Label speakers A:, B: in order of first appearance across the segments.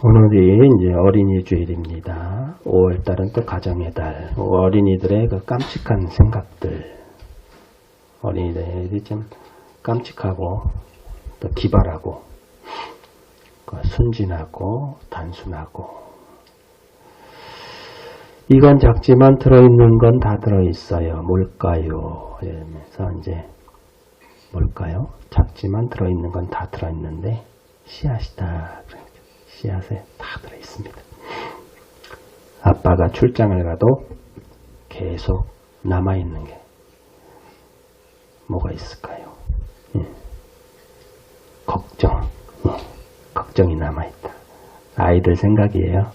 A: 오늘이 이제 어린이 주일입니다. 5월달은 또 가정의 달. 어린이들의 그 깜찍한 생각들. 어린이들이 좀 깜찍하고 또 기발하고 순진하고 단순하고. 이건 작지만 들어있는 건 다 들어있어요. 뭘까요? 이러면서 이제 뭘까요? 작지만 들어있는 건 다 들어있는데 씨앗이다. 씨앗에 다 들어있습니다. 아빠가 출장을 가도 계속 남아있는 게 뭐가 있을까요? 걱정. 걱정이 남아있다. 아이들 생각이에요.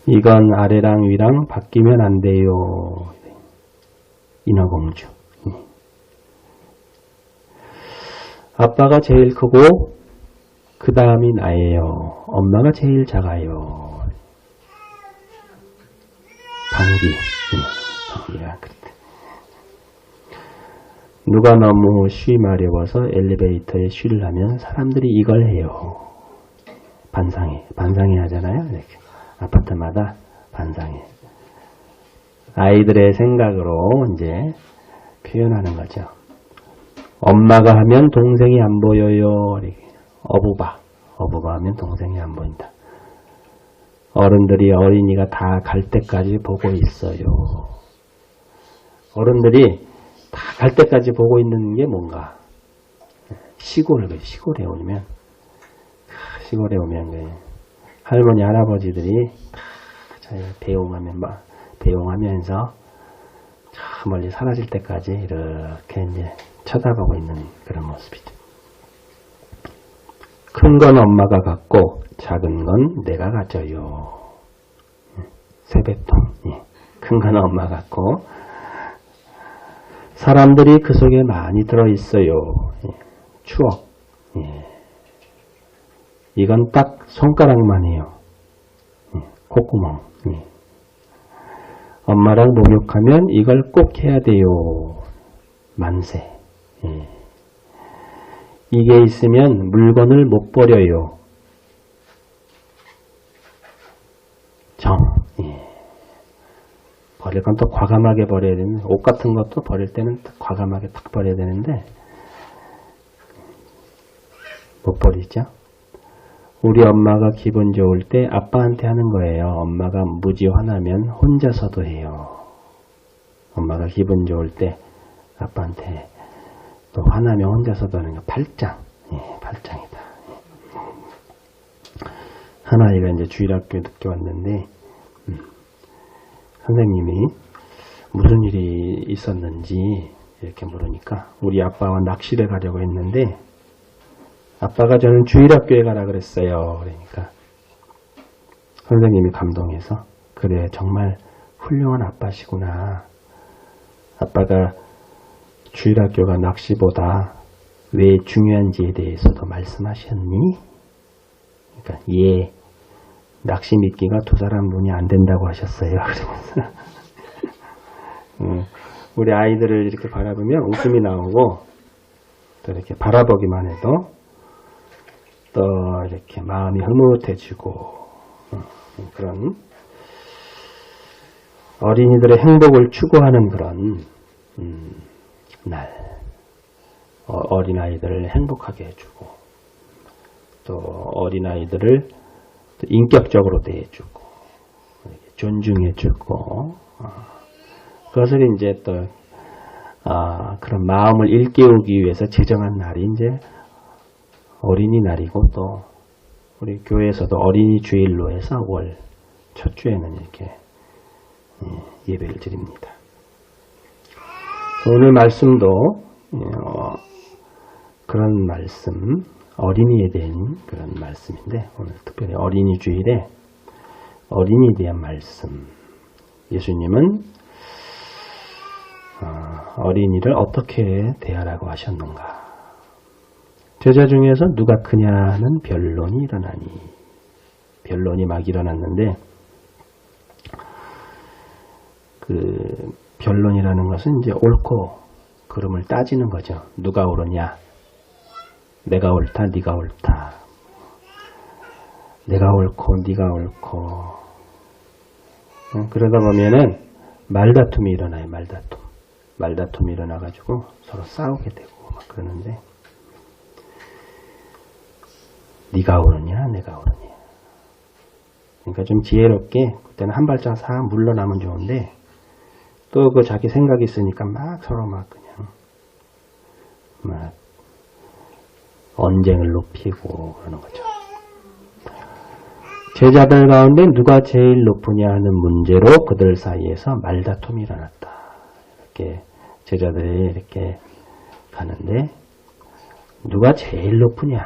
A: 이건 아래랑 위랑 바뀌면 안 돼요. 인어공주. 아빠가 제일 크고 그 다음이 나예요. 엄마가 제일 작아요. 방비가 그랬대. 누가 너무 쉬 마려워서 엘리베이터에 쉬려면 사람들이 이걸 해요. 반상회 하잖아요. 이렇게. 아파트마다 반상회. 아이들의 생각으로 이제 표현하는 거죠. 엄마가 하면 동생이 안 보여요. 이렇게. 어부가 하면 동생이 안 보인다. 어른들이 어린이가 다 갈 때까지 보고 있어요. 어른들이 다 갈 때까지 보고 있는 게 뭔가? 시골에 오면 할머니 할아버지들이 다 배웅하면서 저 멀리 사라질 때까지 이렇게 이제 쳐다보고 있는 그런 모습이죠. 큰 건 엄마가 갖고 작은 건 내가 가져요. 세뱃돈. 큰 건 엄마가 갖고 사람들이 그 속에 많이 들어있어요. 추억. 이건 딱 손가락만이에요. 콧구멍. 엄마랑 목욕하면 이걸 꼭 해야 돼요. 만세. 이게 있으면 물건을 못 버려요. 정. 버릴 건 또 과감하게 버려야 되는데, 옷 같은 것도 버릴 때는 과감하게 딱 버려야 되는데 못 버리죠. 우리 엄마가 기분 좋을 때 아빠한테 하는 거예요. 엄마가 무지 화나면 혼자서도 해요. 엄마가 기분 좋을 때 아빠한테, 또 화나면 혼자서도 하는 거 팔짱. 팔짱이다. 하나이가 이제 주일학교에 늦게 왔는데 선생님이 무슨 일이 있었는지 이렇게 물으니까 우리 아빠와 낚시를 가려고 했는데 아빠가 저는 주일학교에 가라 그랬어요. 그러니까 선생님이 감동해서 그래 정말 훌륭한 아빠시구나. 아빠가 주일학교가 낚시보다 왜 중요한지에 대해서도 말씀하셨니? 그러니까 예, 낚시 미끼가 두 사람 눈이 안 된다고 하셨어요. 그러면서 우리 아이들을 이렇게 바라보면 웃음이 나오고 또 이렇게 바라보기만 해도 또 이렇게 마음이 흐뭇해지고 그런 어린이들의 행복을 추구하는 그런 날. 어린아이들을 행복하게 해주고 또 어린아이들을 인격적으로 대해주고 존중해주고 그것을 이제 또 그런 마음을 일깨우기 위해서 제정한 날이 이제 어린이날이고 또 우리 교회에서도 어린이 주일로 해서 5월 첫 주에는 이렇게 예배를 드립니다. 오늘 말씀도 그런 말씀, 어린이에 대한 그런 말씀인데 오늘 특별히 어린이 주일에 어린이에 대한 말씀. 예수님은 어린이를 어떻게 대하라고 하셨는가. 제자 중에서 누가 크냐는 변론이 일어나니. 변론이 막 일어났는데 그 변론이라는 것은 이제 옳고 그름을 따지는 거죠. 누가 옳으냐? 내가 옳다, 네가 옳다. 내가 옳고 네가 옳고 그러다 보면은 말다툼이 일어나요. 말다툼이 일어나가지고 서로 싸우게 되고 막 그러는데 네가 옳으냐 내가 옳으냐. 그러니까 좀 지혜롭게 그때는 한 발짝 싹 물러나면 좋은데 또 그 자기 생각이 있으니까 막 서로 막 그냥 막 언쟁을 높이고 그러는 거죠. 제자들 가운데 누가 제일 높으냐 하는 문제로 그들 사이에서 말다툼이 일어났다. 이렇게 제자들이 이렇게 가는데 누가 제일 높으냐,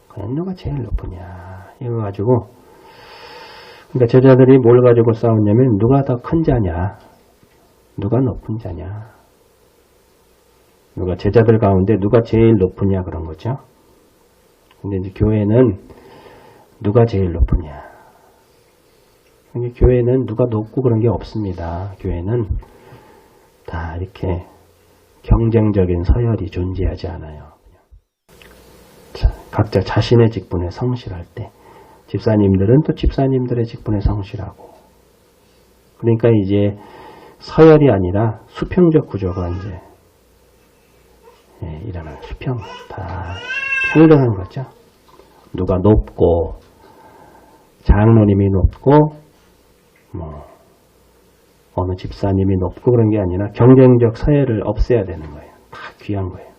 A: 그냥 누가 제일 높으냐 이거 가지고 그러니까 제자들이 뭘 가지고 싸웠냐면 누가 더 큰 자냐, 누가 높은 자냐, 누가 제자들 가운데 누가 제일 높으냐 그런 거죠. 근데 이제 교회는 누가 제일 높으냐. 교회는 누가 높고 그런 게 없습니다. 교회는 다 이렇게 경쟁적인 서열이 존재하지 않아요. 각자 자신의 직분에 성실할 때 집사님들은 또 집사님들의 직분에 성실하고 그러니까 이제 서열이 아니라 수평적 구조가 이제 일어나는 수평 다 평등한 거죠. 누가 높고 장로님이 높고 뭐 어느 집사님이 높고 그런 게 아니라 경쟁적 서열을 없애야 되는 거예요. 다 귀한 거예요.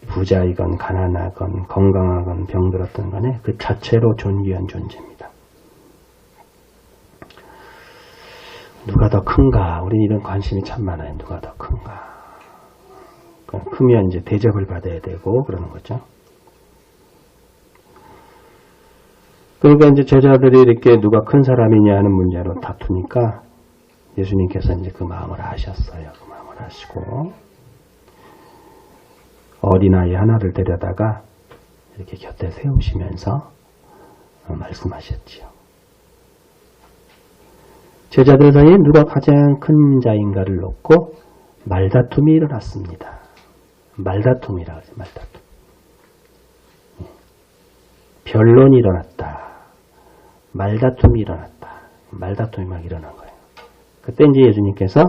A: 부자이건 가난하건 건강하건 병들었던 간에 그 자체로 존귀한 존재입니다. 누가 더 큰가? 우리 이런 관심이 참 많아요. 누가 더 큰가? 크면 이제 대접을 받아야 되고 그러는 거죠. 그러니까 이제 제자들이 이렇게 누가 큰 사람이냐 하는 문제로 다투니까 예수님께서 이제 그 마음을 아셨어요. 그 마음을 아시고 어린아이 하나를 데려다가 이렇게 곁에 세우시면서 말씀하셨지요. 제자들 사이에 누가 가장 큰 자인가를 놓고 말다툼이 일어났습니다. 말다툼이라고 하죠. 말다툼. 변론이 일어났다. 말다툼이 일어났다. 말다툼이 막 일어난 거예요. 그때 이제 예수님께서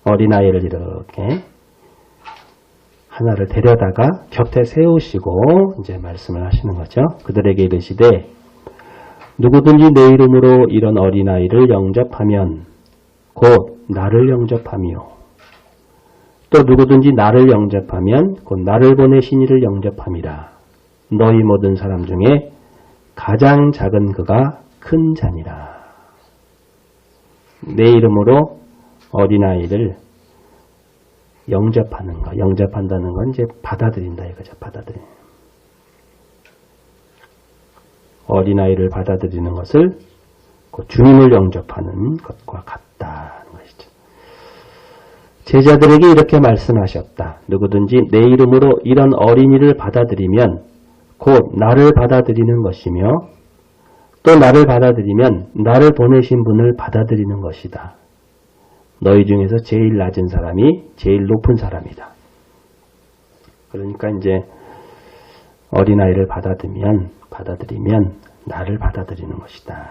A: 어린아이를 이렇게 하나를 데려다가 곁에 세우시고 이제 말씀을 하시는 거죠. 그들에게 이르시되 누구든지 내 이름으로 이런 어린아이를 영접하면 곧 나를 영접하며 또 누구든지 나를 영접하면 곧 나를 보내신 이를 영접함이라. 너희 모든 사람 중에 가장 작은 그가 큰 자니라. 내 이름으로 어린아이를 영접하는 것, 영접한다는 건 이제 받아들인다 이거죠. 받아들이는. 어린아이를 받아들이는 것을 그 주님을 영접하는 것과 같다는 것이죠. 제자들에게 이렇게 말씀하셨다. 누구든지 내 이름으로 이런 어린이를 받아들이면 곧 나를 받아들이는 것이며 또 나를 받아들이면 나를 보내신 분을 받아들이는 것이다. 너희 중에서 제일 낮은 사람이 제일 높은 사람이다. 그러니까 이제 어린아이를 받아들이면 나를 받아들이는 것이다.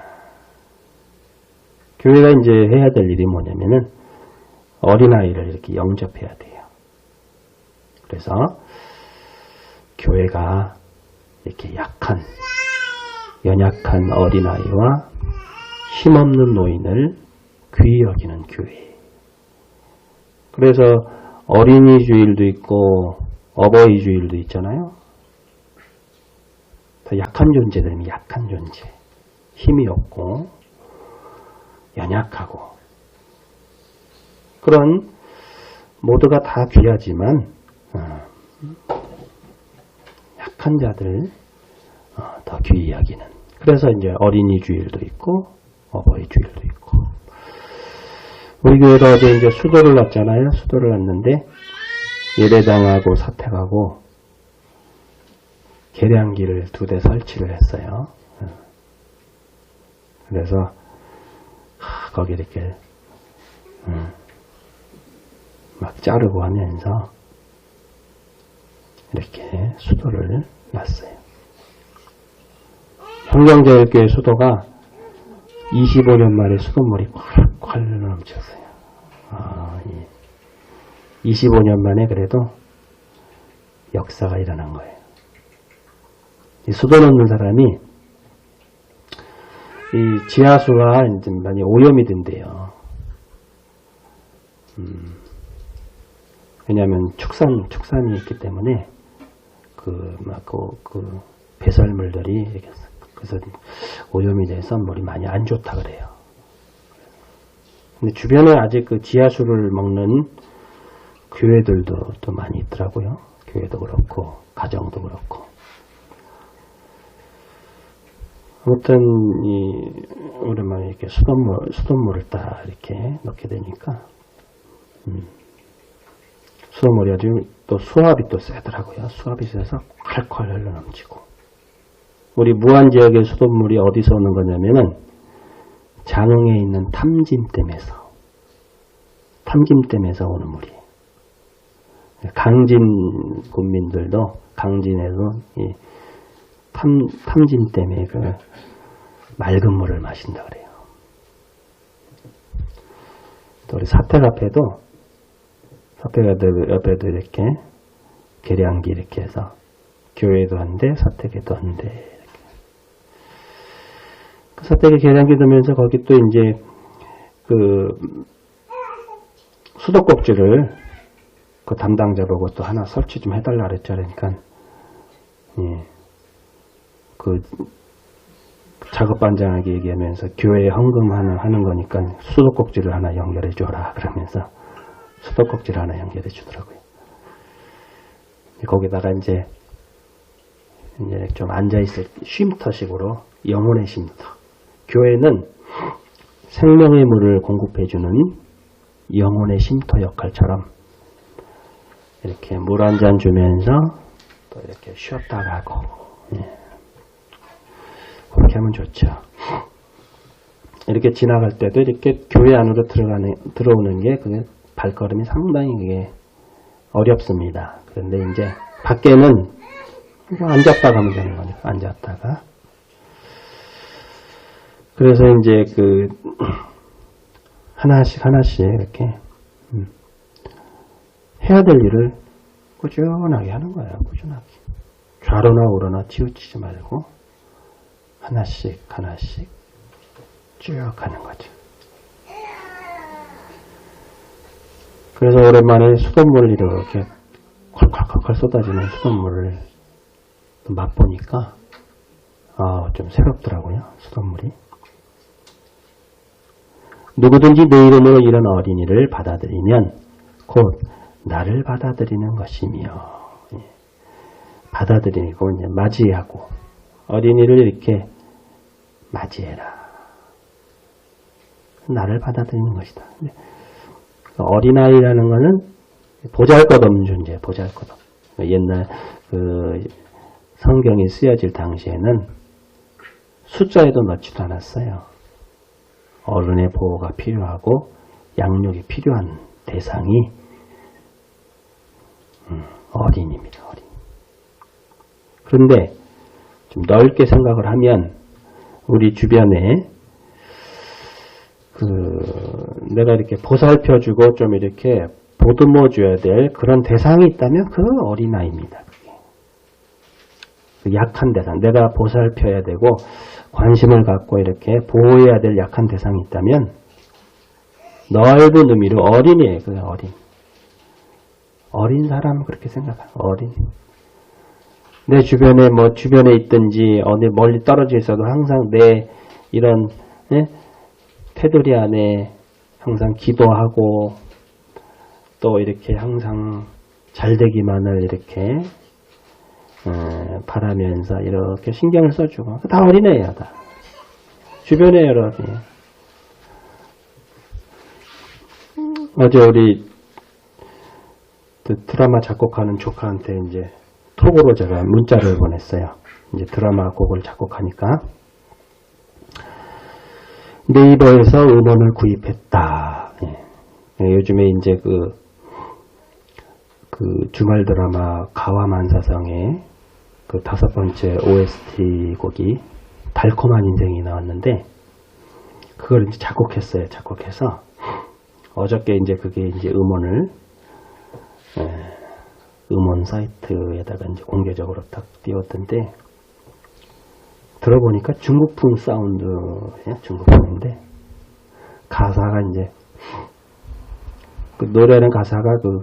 A: 교회가 이제 해야 될 일이 뭐냐면은 어린아이를 이렇게 영접해야 돼요. 그래서 교회가 이렇게 연약한 어린아이와 힘없는 노인을 귀히 여기는 교회. 그래서 어린이 주일도 있고 어버이 주일도 있잖아요. 더 약한 존재들은 약한 존재. 힘이 없고 연약하고 그런 모두가 다 귀하지만 약한 자들 더 귀히 여기는. 그래서 이제 어린이 주일도 있고 어버이 주일도 있고. 우리 교회가 어제 이제 수도를 놨잖아요. 수도를 놨는데 예배당하고 사택하고 계량기를 2대 설치를 했어요. 그래서 거기 이렇게 막 자르고 하면서 이렇게 수도를 놨어요. 성경제일교회 수도가 25년 만에 수돗물이 콸콸 넘쳤어요. 25년 만에 그래도 역사가 일어난 거예요. 이 수도 넣는 사람이 이 지하수가 이제 많이 오염이 된대요. 왜냐하면 축산이 있기 때문에 그 배설물들이 이렇게 그래서 오염이 돼서 물이 많이 안 좋다 그래요. 근데 주변에 아직 그 지하수를 먹는 교회들도 또 많이 있더라고요. 교회도 그렇고 가정도 그렇고. 아무튼 오랜만에 이렇게 수돗물을 딱 이렇게 넣게 되니까 수돗물이 아주 또 수압이 또 세더라고요. 수압이 세서 콸콸 흘러 넘치고. 우리 무안 지역의 수돗물이 어디서 오는 거냐면은 장흥에 있는 탐진댐에서 오는 물이에요. 강진 군민들도 강진에서 이 탐진댐의 그 맑은 물을 마신다 그래요. 또 우리 사택앞에도 이렇게 계량기 이렇게 해서 교회도 한대 사택에도 한대 이렇게. 그 사택에 계량기 두면서 거기 또 이제 그 수도꼭지를 그 담당자 보고 또 하나 설치 좀 해달라 그랬죠. 그러니까 그 작업반장에게 얘기하면서 교회에 헌금하는 거니까 수도꼭지를 하나 연결해 줘라 그러면서 수도꼭지를 하나 연결해 주더라고요. 거기다가 이제 좀 앉아있을 쉼터식으로 영혼의 쉼터. 교회는 생명의 물을 공급해주는 영혼의 쉼터 역할처럼 이렇게 물 한 잔 주면서 또 이렇게 쉬었다 가고 그렇게 하면 좋죠. 이렇게 지나갈 때도 이렇게 교회 안으로 들어오는 게 그게 발걸음이 상당히 그게 어렵습니다. 그런데 이제 밖에는 앉았다 가면 되는 거니까 앉았다가 그래서 이제 그 하나씩 이렇게 해야 될 일을 꾸준하게 하는 거예요. 꾸준하게. 좌로나 우로나 치우치지 말고 하나씩 쭉 하는 거죠. 그래서 오랜만에 수돗물을 이렇게 콸콸콸콸 쏟아지는 수돗물을 맛보니까 좀 새롭더라고요. 수돗물이. 누구든지 내 이름으로 이런 어린이를 받아들이면 곧 나를 받아들이는 것이며 받아들이고 이제 맞이하고 어린이를 이렇게 맞이해라. 나를 받아들이는 것이다. 어린아이라는 것은 보잘것없는 존재, 보잘것없. 옛날 그 성경이 쓰여질 당시에는 숫자에도 넣지도 않았어요. 어른의 보호가 필요하고 양육이 필요한 대상이 어린입니다. 어린. 그런데 좀 넓게 생각을 하면 우리 주변에 내가 이렇게 보살펴주고 좀 이렇게 보듬어줘야 될 그런 대상이 있다면 그건 어린아이입니다. 그게. 약한 대상, 내가 보살펴야 되고 관심을 갖고 이렇게 보호해야 될 약한 대상이 있다면 넓은 의미로 어린이에요. 그게 어린. 어린 사람 그렇게 생각해요. 어린. 내 주변에 주변에 있든지 어디 멀리 떨어져 있어도 항상 내 이런 테두리 안에 항상 기도하고 또 이렇게 항상 잘 되기만을 이렇게 바라면서 이렇게 신경을 써주고 다 어린애야 다. 주변에 여러분. 어제 우리 드라마 작곡하는 조카한테 이제 톡으로 제가 문자를 보냈어요. 이제 드라마 곡을 작곡하니까 네이버에서 음원을 구입했다. 요즘에 이제 그 주말 드라마 가와만사성의 그 5번째 OST 곡이 달콤한 인생이 나왔는데 그걸 이제 작곡했어요. 작곡해서 어저께 이제 그게 이제 음원 사이트에다가 이제 공개적으로 딱 띄웠던데 들어보니까 중국풍 사운드예요. 중국풍인데 가사가 이제 그 노래는 가사가 그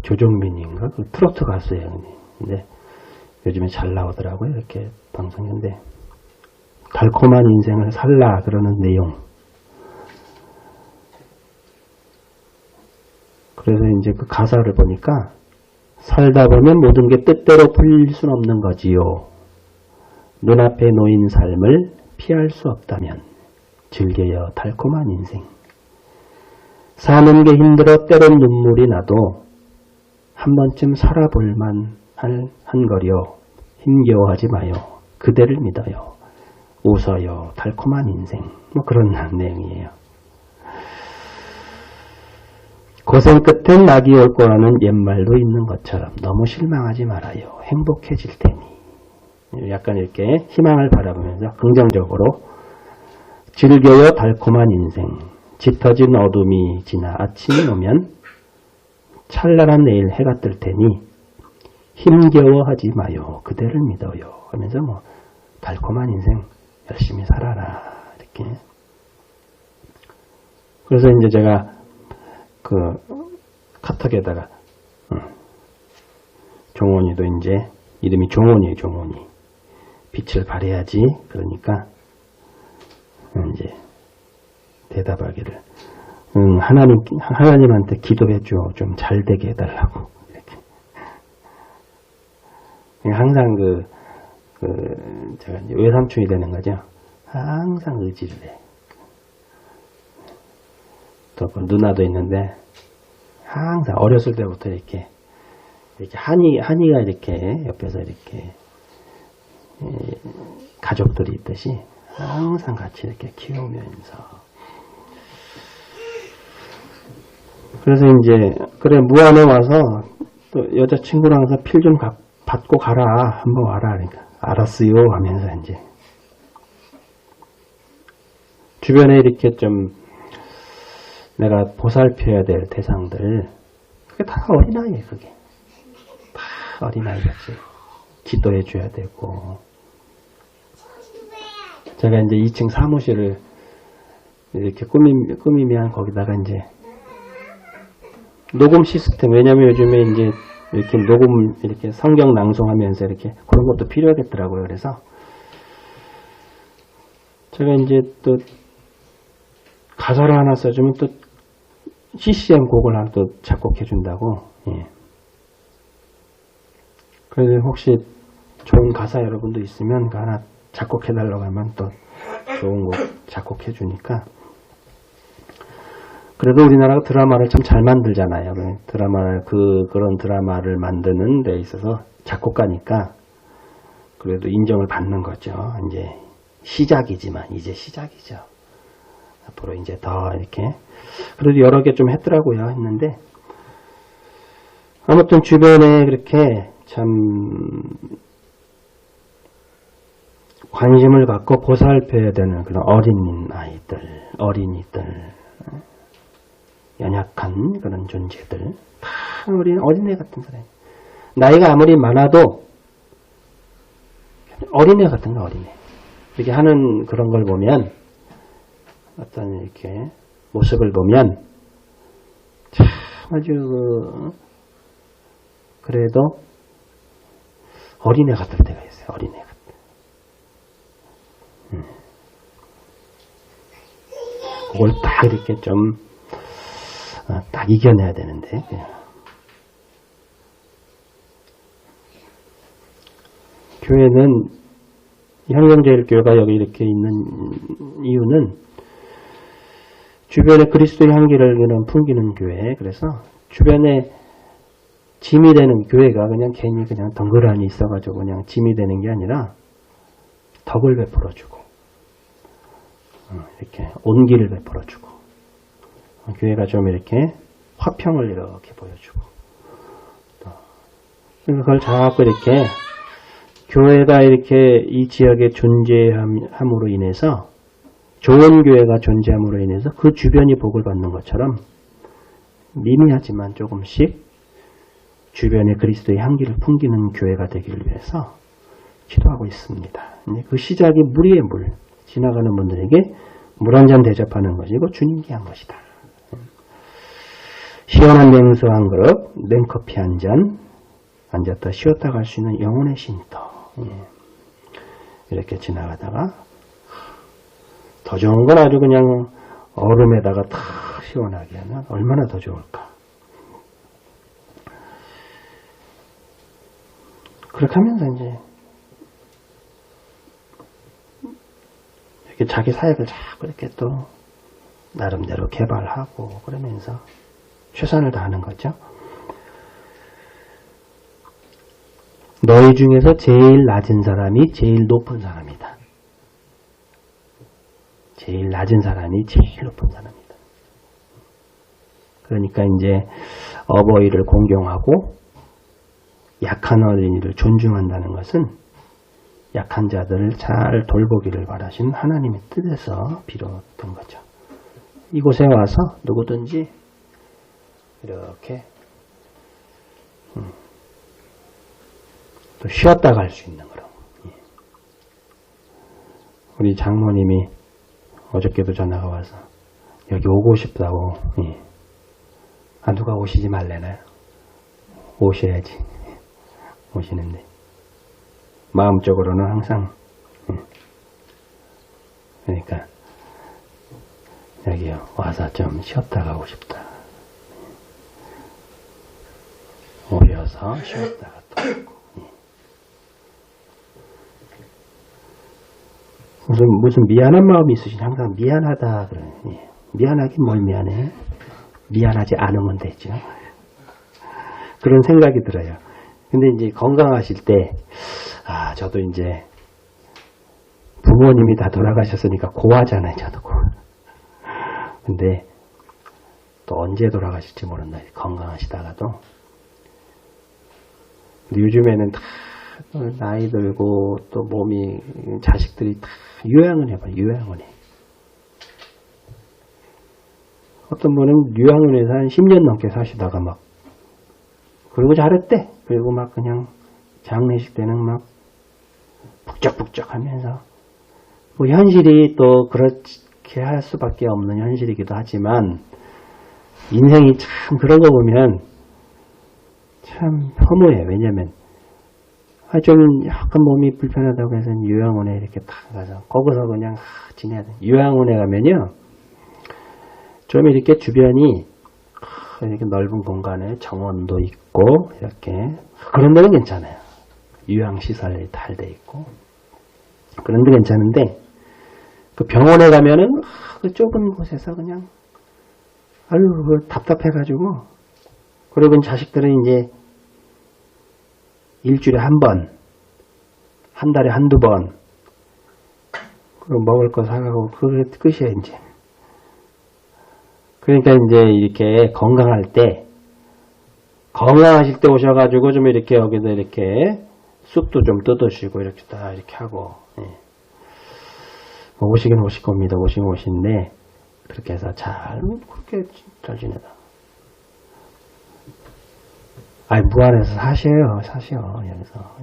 A: 조정민인가 그 트로트 가수예요. 근데 요즘에 잘 나오더라고요. 이렇게 방송인데 달콤한 인생을 살라 그러는 내용. 그래서 이제 그 가사를 보니까 살다 보면 모든 게 뜻대로 풀릴 수는 없는 거지요. 눈앞에 놓인 삶을 피할 수 없다면 즐겨요 달콤한 인생. 사는 게 힘들어 때론 눈물이 나도 한 번쯤 살아볼만 한 거려. 힘겨워하지 마요. 그대를 믿어요. 웃어요 달콤한 인생. 뭐 그런 내용이에요. 고생 끝엔 낙이 올 거라는 옛말도 있는 것처럼 너무 실망하지 말아요. 행복해질 테니. 약간 이렇게 희망을 바라보면서 긍정적으로 즐겨요 달콤한 인생. 짙어진 어둠이 지나 아침이 오면 찬란한 내일 해가 뜰 테니 힘겨워하지 마요. 그대를 믿어요. 하면서 뭐 달콤한 인생 열심히 살아라 이렇게. 그래서 이제 제가 그 카톡에다가 종원이도 이제 이름이 종원이에요. 종원이 빛을 발해야지. 그러니까 이제 대답하기를 하나님한테 기도해줘. 좀 잘 되게 해달라고. 이렇게. 항상 제가 이제 외삼촌이 되는 거죠. 항상 의지를 해. 또 그 누나도 있는데 항상 어렸을 때부터 이렇게 한이가 이렇게 옆에서 이렇게 가족들이 있듯이 항상 같이 이렇게 키우면서. 그래서 이제 그래 무안에 와서 또 여자친구랑 해서 필 좀 받고 가라. 한번 와라. 그러니까 알았어요 하면서 이제 주변에 이렇게 좀 내가 보살펴야 될 대상들 그게 다 어린아이예요. 그게 다 어린아이같이 기도해 줘야 되고. 제가 이제 2층 사무실을 이렇게 꾸미면 거기다가 이제 녹음 시스템, 왜냐면 요즘에 이제 이렇게 녹음, 이렇게 성경 낭송하면서 이렇게 그런 것도 필요하겠더라고요. 그래서 제가 이제 또 가사를 하나 써주면 또 CCM 곡을 하나 또 작곡해준다고. 예. 그래서 혹시 좋은 가사 여러분도 있으면 그 하나 작곡해달라고 하면 또 좋은 곡 작곡해주니까. 그래도 우리나라가 드라마를 참 잘 만들잖아요. 그런 드라마를 만드는 데 있어서 작곡가니까 그래도 인정을 받는 거죠. 이제 시작이지만, 이제 시작이죠. 앞으로 이제 더 이렇게. 그래도 여러 개 좀 했더라고요. 했는데. 아무튼 주변에 그렇게 참 관심을 갖고 보살펴야 되는 그런 어린이들, 연약한 그런 존재들, 다 우리는 어린애 같은 사람. 나이가 아무리 많아도 어린애 같은 거, 어린애. 이렇게 하는 그런 걸 보면, 어떤 이렇게 모습을 보면, 참 아주, 그래도 어린애 같을 때가 있어요. 어린애 같은. 그걸 딱 이렇게 좀, 딱 이겨내야 되는데. 교회는, 향경제일교회가 여기 이렇게 있는 이유는 주변에 그리스도의 향기를 풍기는 교회. 그래서 주변에 짐이 되는 교회가 그냥 괜히 그냥 덩그러니 있어가지고 그냥 짐이 되는 게 아니라 덕을 베풀어주고, 이렇게 온기를 베풀어주고, 교회가 좀 이렇게 화평을 이렇게 보여주고, 그걸 자꾸 이렇게 교회가 이렇게 이 지역에 존재함으로 인해서 좋은 교회가 존재함으로 인해서 그 주변이 복을 받는 것처럼 미미하지만 조금씩 주변에 그리스도의 향기를 풍기는 교회가 되기를 위해서 기도하고 있습니다. 그 시작이 물이의 물, 지나가는 분들에게 물 한 잔 대접하는 것이고 주님께 한 것이다. 시원한 냉수 한 그릇, 냉커피 한 잔, 앉았다 쉬었다 갈 수 있는 영혼의 쉼터. 이렇게 지나가다가 더 좋은 건 아주 그냥 얼음에다가 탁 시원하게 하면 얼마나 더 좋을까. 그렇게 하면서 이제 이렇게 자기 사역을 자꾸 이렇게 또 나름대로 개발하고 그러면서 최선을 다하는 거죠. 너희 중에서 제일 낮은 사람이 제일 높은 사람이다. 제일 낮은 사람이 제일 높은 사람이다. 그러니까 이제 어버이를 공경하고 약한 어린이를 존중한다는 것은 약한 자들을 잘 돌보기를 바라신 하나님의 뜻에서 비롯된 거죠. 이곳에 와서 누구든지 이렇게 또 쉬었다 갈 수 있는 거라고. 우리 장모님이 어저께도 전화가 와서 여기 오고 싶다고. 누가 오시지 말래나요? 오셔야지. 오시는데 마음적으로는 항상 그러니까 여기 와서 좀 쉬었다 가고 싶다. 오셔서 쉬었다가 또 오고. 무슨 미안한 마음이 있으시니 항상 미안하다 그래. 미안하긴 뭘 미안해. 미안하지 않으면 되죠. 그런 생각이 들어요. 근데 이제 건강하실 때, 저도 이제 부모님이 다 돌아가셨으니까 고하잖아요, 저도 고. 근데 또 언제 돌아가실지 모른다. 건강하시다가도. 근데 요즘에는 다 나이 들고 또 몸이, 자식들이 다 요양을 해봐요, 요양을 해. 어떤 분은 요양원에서 한 10년 넘게 사시다가 막, 그리고 잘했대. 그리고 막 그냥 장례식 때는 막 북적북적 하면서, 뭐 현실이 또 그렇게 할 수밖에 없는 현실이기도 하지만, 인생이 참 그런 거 보면 참 허무해. 왜냐면, 좀 약간 몸이 불편하다고 해서 요양원에 이렇게 딱 가서, 거기서 그냥 지내야 돼. 요양원에 가면요, 좀 이렇게 주변이 이렇게 넓은 공간에 정원도 있고 이렇게 그런 데는 괜찮아요. 요양시설이 잘 돼 있고 그런 데 괜찮은데 그 병원에 가면은 그 좁은 곳에서 그냥 답답해가지고 그리고 자식들은 이제 일주일에 한 번, 한 달에 한두 번 그리고 먹을 거 사가고 그게 끝이야 이제. 그러니까 이제 이렇게 건강하실 때 오셔가지고 좀 이렇게 여기도 이렇게 쑥도 좀 뜯으시고 이렇게 다 이렇게 하고, 뭐 오시긴 오실 겁니다. 오시긴 오신데, 그렇게 해서 그렇게 잘 지내다. 무안에서 사셔, 여기서.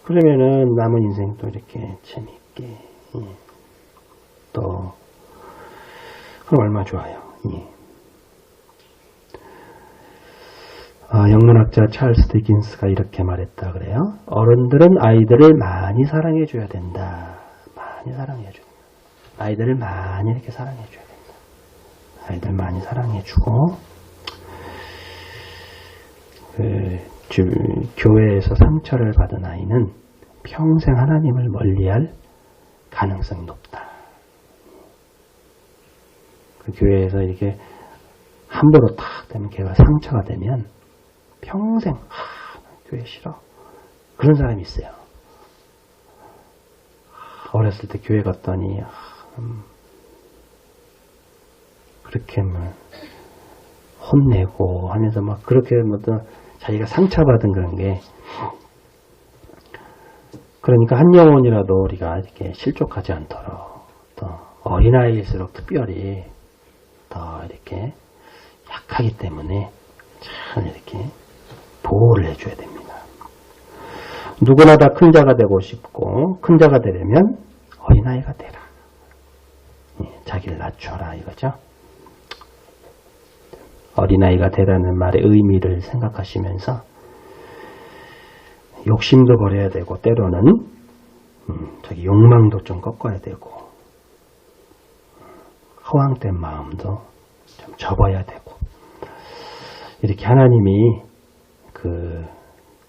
A: 그러면은 남은 인생도 이렇게 재밌게, 또 그럼 얼마나 좋아요. 영문학자 찰스 디킨스가 이렇게 말했다 그래요. 어른들은 아이들을 많이 사랑해 줘야 된다. 많이 사랑해 줘. 아이들을 많이 이렇게 사랑해 줘야 된다. 아이들 많이 사랑해 주고 교회에서 상처를 받은 아이는 평생 하나님을 멀리할 가능성이 높다. 그 교회에서 이렇게 함부로 탁 되면 걔가 상처가 되면 평생 교회 싫어. 그런 사람이 있어요. 어렸을 때 교회 갔더니 그렇게 뭐 혼내고 하면서 막 그렇게 뭐 자기가 상처받은 그런 게, 그러니까 한 영혼이라도 우리가 이렇게 실족하지 않도록, 또 어린아이일수록 특별히 더 이렇게 약하기 때문에 참 이렇게 보호를 해줘야 됩니다. 누구나 다 큰 자가 되고 싶고, 큰 자가 되려면 어린아이가 되라. 자기를 낮춰라 이거죠. 어린아이가 되라는 말의 의미를 생각하시면서 욕심도 버려야 되고, 때로는 저기 욕망도 좀 꺾어야 되고, 허황된 마음도 좀 접어야 되고, 이렇게 하나님이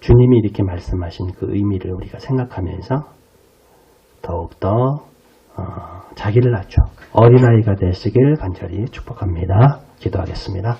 A: 주님이 이렇게 말씀하신 그 의미를 우리가 생각하면서 더욱더 자기를 낮춰 어린아이가 되시길 간절히 축복합니다. 기도하겠습니다.